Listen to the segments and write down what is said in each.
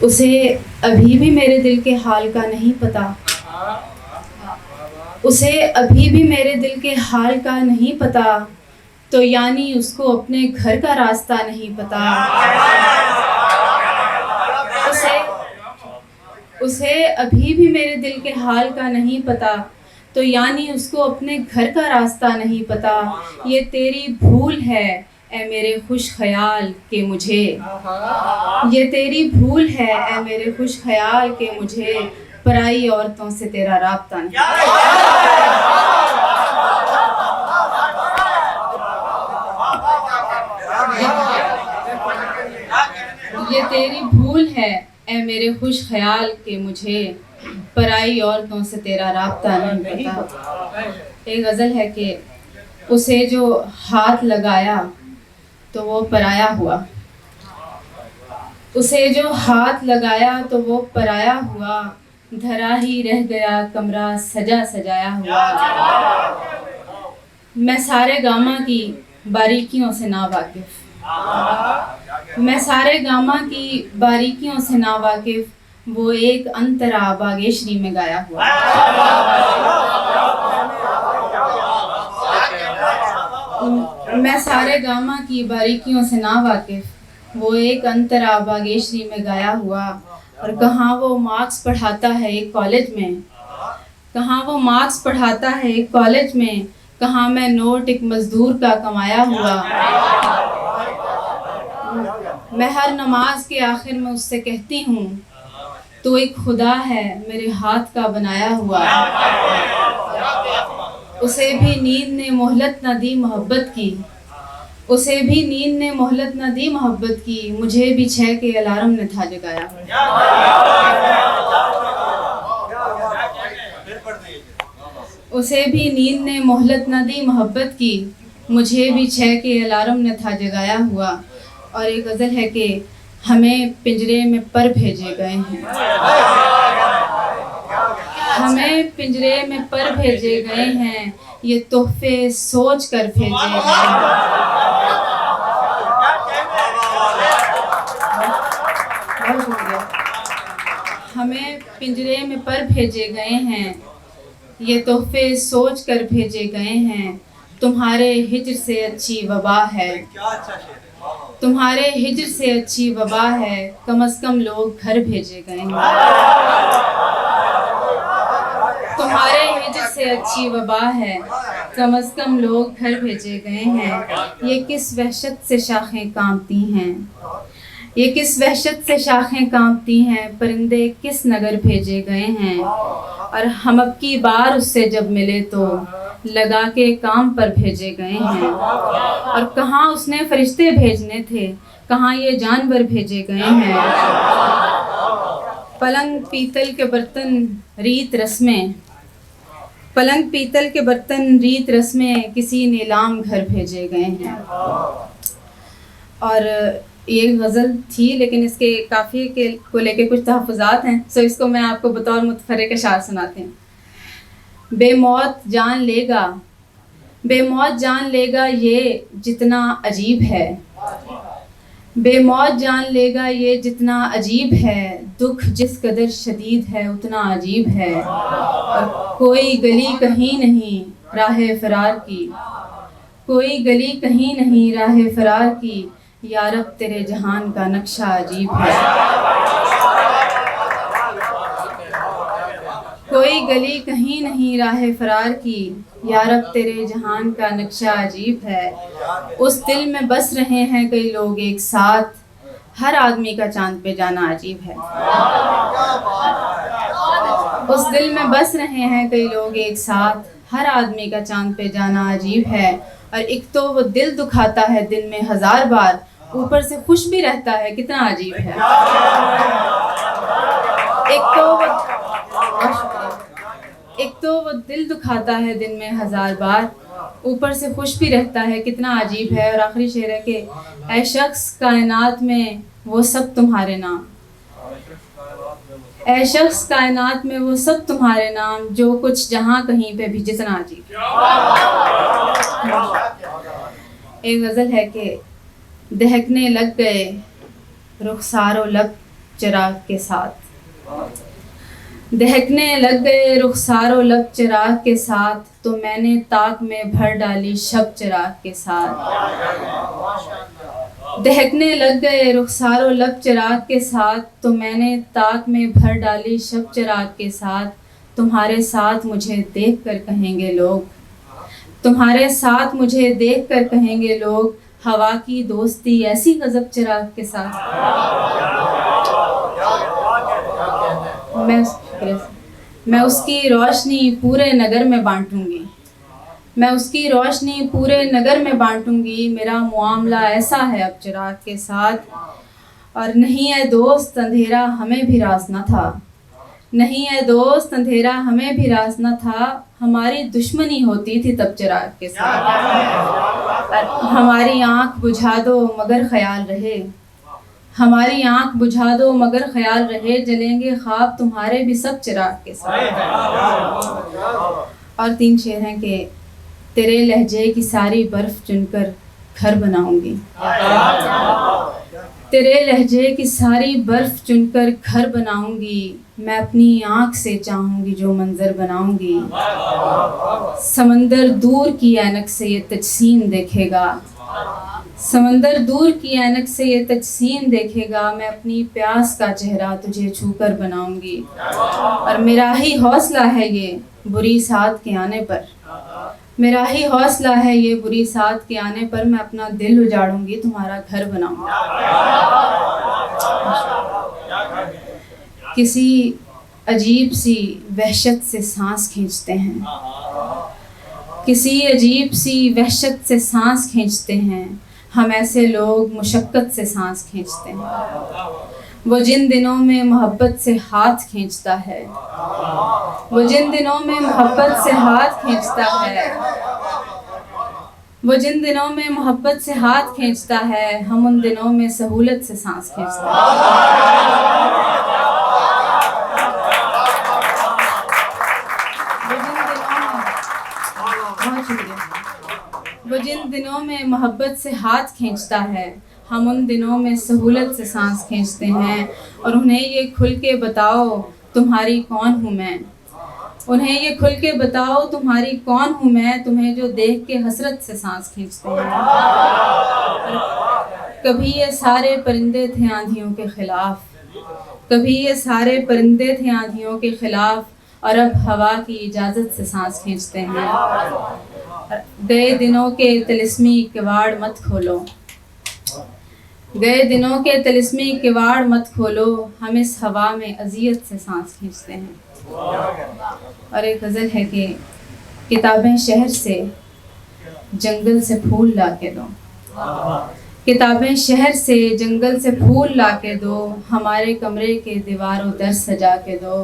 اسے ابھی بھی میرے دل کے حال کا نہیں پتہ، اسے ابھی بھی میرے دل کے حال کا نہیں پتہ، تو یعنی اس کو اپنے گھر کا راستہ نہیں پتہ۔ اسے ابھی بھی میرے دل کے حال کا نہیں پتہ، تو یعنی اس کو اپنے گھر کا راستہ نہیں پتہ۔ یہ تیری بھول ہے اے میرے خوش خیال کہ مجھے، یہ تیری بھول ہے اے میرے خوش خیال کہ مجھے پرائی عورتوں سے تیرا رابطہ نہیں پتہ۔ یہ تیری بھول ہے اے میرے خوش خیال کہ مجھے پرائی عورتوں سے تیرا رابطہ نہیں پتہ۔ ایک غزل ہے کہ اسے جو ہاتھ لگایا تو وہ پرایا ہوا، اسے جو ہاتھ لگایا تو وہ پرایا ہوا، دھرا ہی رہ گیا کمرہ سجا سجایا ہوا۔ میں سارے گاما کی باریکیوں سے ناواقف، میں سارے گاما کی باریکیوں سے ناواقف، وہ ایک انترا باگیشری میں گایا ہوا۔ میں سارے گاما کی باریکیوں سے ناواقف، وہ ایک انترا باگیشری میں گایا ہوا۔ اور کہاں وہ مارکس پڑھاتا ہے ایک کالج میں، کہاں وہ مارکس پڑھاتا ہے ایک کالج میں، کہاں میں نوٹ ایک مزدور کا کمایا ہوا۔ میں ہر نماز کے آخر میں اس سے کہتی ہوں تو ایک خدا ہے میرے ہاتھ کا بنایا ہوا۔ اسے بھی نیند نے مہلت نہ دی محبت کی، اسے بھی نیند نے مہلت نہ دی محبت کی، مجھے بھی 6 کے الارم نے تھا جگایا۔ اسے بھی نیند نے مہلت نہ دی محبت کی، مجھے بھی 6 کے الارم نے تھا جگایا ہوا۔ اور ایک غزل ہے کہ ہمیں پنجرے میں پر بھیجے گئے ہیں، ہمیں پنجرے میں پر بھیجے گئے ہیں، یہ تحفے سوچ کر بھیجے گئے ہیں۔ ہمیں پنجرے میں پر بھیجے گئے ہیں، یہ تحفے سوچ کر بھیجے گئے ہیں، تمہارے ہجر سے اچھی وبا ہے، تمہارے ہجر سے اچھی وبا ہے، کم از کم لوگ گھر بھیجے گئے ہیں۔ تمہارے ہجر سے اچھی وبا ہے، کم از کم لوگ گھر بھیجے گئے ہیں، یہ کس وحشت سے شاخیں کانپتی ہیں، یہ کس وحشت سے شاخیں کانپتی ہیں، پرندے کس نگر بھیجے گئے ہیں، اور ہم اب کی بار اس سے جب ملے تو لگا کے کام پر بھیجے گئے ہیں۔ اور کہاں اس نے فرشتے بھیجنے تھے، کہاں یہ جانور بھیجے گئے ہیں۔ پلنگ پیتل کے برتن ریت رسمیں، پلنگ پیتل کے برتن ریت رسمیں، کسی نیلام گھر بھیجے گئے ہیں۔ اور یہ غزل تھی لیکن اس کے قافیے کو لے کے کچھ تحفظات ہیں، سو اس کو میں آپ کو بطور متفرق اشعار سناتے ہیں۔ بے موت جان لے گا، بے موت جان لے گا یہ جتنا عجیب ہے، بے موت جان لے گا یہ جتنا عجیب ہے، دکھ جس قدر شدید ہے اتنا عجیب ہے، اور کوئی گلی کہیں نہیں راہ فرار کی، کوئی گلی کہیں نہیں راہ فرار کی، یا رب تیرے جہان کا نقشہ عجیب ہے۔ کوئی گلی کہیں نہیں راہ فرار کی، یا رب تیرے جہان کا نقشہ عجیب ہے۔ اس دل میں بس رہے ہیں کئی لوگ ایک ساتھ، ہر آدمی کا چاند پہ جانا عجیب ہے۔ اس دل میں بس رہے ہیں کئی لوگ ایک ساتھ، ہر آدمی کا چاند پہ جانا عجیب ہے، اور ایک تو وہ دل دکھاتا ہے دن میں 1000 بار، اوپر سے خوش بھی رہتا ہے کتنا عجیب ہے۔ ایک تو وہ دل دکھاتا ہے دن میں 1000 بار، اوپر سے خوش بھی رہتا ہے کتنا عجیب ہے۔ اور آخری شعر ہے کہ اے شخص کائنات میں وہ سب تمہارے نام، اے شخص کائنات میں وہ سب تمہارے نام، جو کچھ جہاں کہیں پہ بھی جتنا عجیب۔ ایک غزل ہے کہ دہکنے لگ گئے رخسار و لب، چراغ کے ساتھ، دہکنے لگ گئے رخسار و لب چراغ کے ساتھ، تو میں نے طاق میں بھر ڈالی شب چراغ کے ساتھ، دہکنے لگ گئے رخسار و لب چراغ کے ساتھ، تو میں نے طاق میں بھر ڈالی شب چراغ کے ساتھ، تمہارے ساتھ مجھے دیکھ کر کہیں گے لوگ، تمہارے ساتھ مجھے دیکھ کر کہیں گے لوگ، ہوا کی دوستی ایسی غضب چراغ کے ساتھ۔ میں اس کی روشنی پورے نگر میں بانٹوں گی، میں اس کی روشنی پورے نگر میں بانٹوں گی، میرا معاملہ ایسا ہے اب چراغ کے ساتھ۔ اور نہیں اے دوست اندھیرا ہمیں بھی راز نہ تھا، نہیں اے دوست اندھیرا ہمیں بھی راز نہ تھا، ہماری دشمنی ہوتی تھی تب چراغ کے ساتھ۔ ہماری آنکھ بجھا دو مگر خیال رہے، ہماری آنکھ بجھا دو مگر خیال رہے، جلیں گے خواب تمہارے بھی سب چراغ کے ساتھ۔ اور 3 شعر ہیں کہ تیرے لہجے کی ساری برف چن کر گھر بناؤں گی، تیرے لہجے کی ساری برف چن کر گھر بناؤں گی، میں اپنی آنکھ سے چاہوں گی جو منظر بناؤں گی، سمندر دور کی اینک سے یہ تجسیم دیکھے گا، سمندر دور کی اینک سے یہ تجسیم دیکھے گا، میں اپنی پیاس کا چہرہ تجھے چھو کر بناؤں گی، اور میرا ہی حوصلہ ہے یہ بری ساعت کے آنے پر، میرا ہی حوصلہ ہے یہ بری ساعت کے آنے پر، میں اپنا دل اجاڑوں گی تمہارا گھر بناؤں گی۔ کسی عجیب سی وحشت سے سانس کھینچتے ہیں، کسی عجیب سی وحشت سے سانس کھینچتے ہیں، ہم ایسے لوگ مشقت سے سانس کھینچتے ہیں، وہ جن دنوں میں محبت سے ہاتھ کھینچتا ہے، وہ جن دنوں میں محبت سے ہاتھ کھینچتا ہے، وہ جن دنوں میں محبت سے ہاتھ کھینچتا ہے، ہم ان دنوں میں سہولت سے سانس کھینچتے ہیں۔ وہ جن دنوں میں محبت سے ہاتھ کھینچتا ہے، ہم ان دنوں میں سہولت سے سانس کھینچتے ہیں، اور انہیں یہ کھل کے بتاؤ تمہاری کون ہوں میں، انہیں یہ کھل کے بتاؤ تمہاری کون ہوں میں، تمہیں جو دیکھ کے حسرت سے سانس کھینچتے ہیں۔ کبھی یہ سارے پرندے تھے آندھیوں کے خلاف، کبھی یہ سارے پرندے تھے آندھیوں کے خلاف، اور اب ہوا کی اجازت سے سانس کھینچتے ہیں۔ گئے دنوں کے طلسمی کواڑ مت کھولو، گئے دنوں کے طلسمی کواڑ مت کھولو، ہم اس ہوا میں اذیت سے سانس کھینچتے ہیں۔ اور ایک غزل ہے کہ کتابیں شہر سے جنگل سے پھول لا کے دو، کتابیں شہر سے جنگل سے پھول لا کے دو، ہمارے کمرے کے دیوار و در سجا کے دو،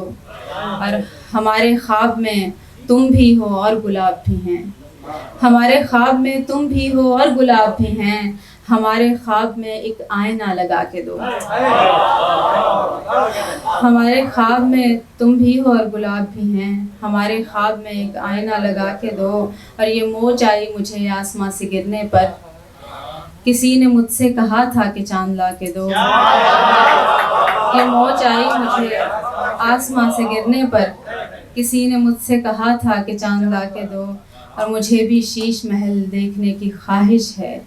اور ہمارے خواب میں تم بھی ہو اور گلاب بھی ہیں، ہمارے خواب میں تم بھی ہو اور گلاب بھی ہیں، ہمارے خواب میں ایک آئینہ لگا کے دو، ہمارے خواب میں تم بھی ہو اور گلاب بھی ہیں، ہمارے خواب میں ایک آئینہ لگا کے دو، اور یہ موج آئی مجھے آسماں سے گرنے پر، کسی نے مجھ سے کہا تھا کہ چاند لا کے دو، یہ موج آئی مجھے آسماں سے گرنے پر، کسی نے مجھ سے کہا تھا کہ چاند لا کے دو، اور مجھے بھی شیش محل دیکھنے کی خواہش ہے،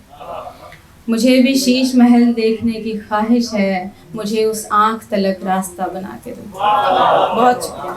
مجھے بھی شیش محل دیکھنے کی خواہش ہے، مجھے اس آنکھ تلک راستہ بنا کے دو۔ بہت شکریہ۔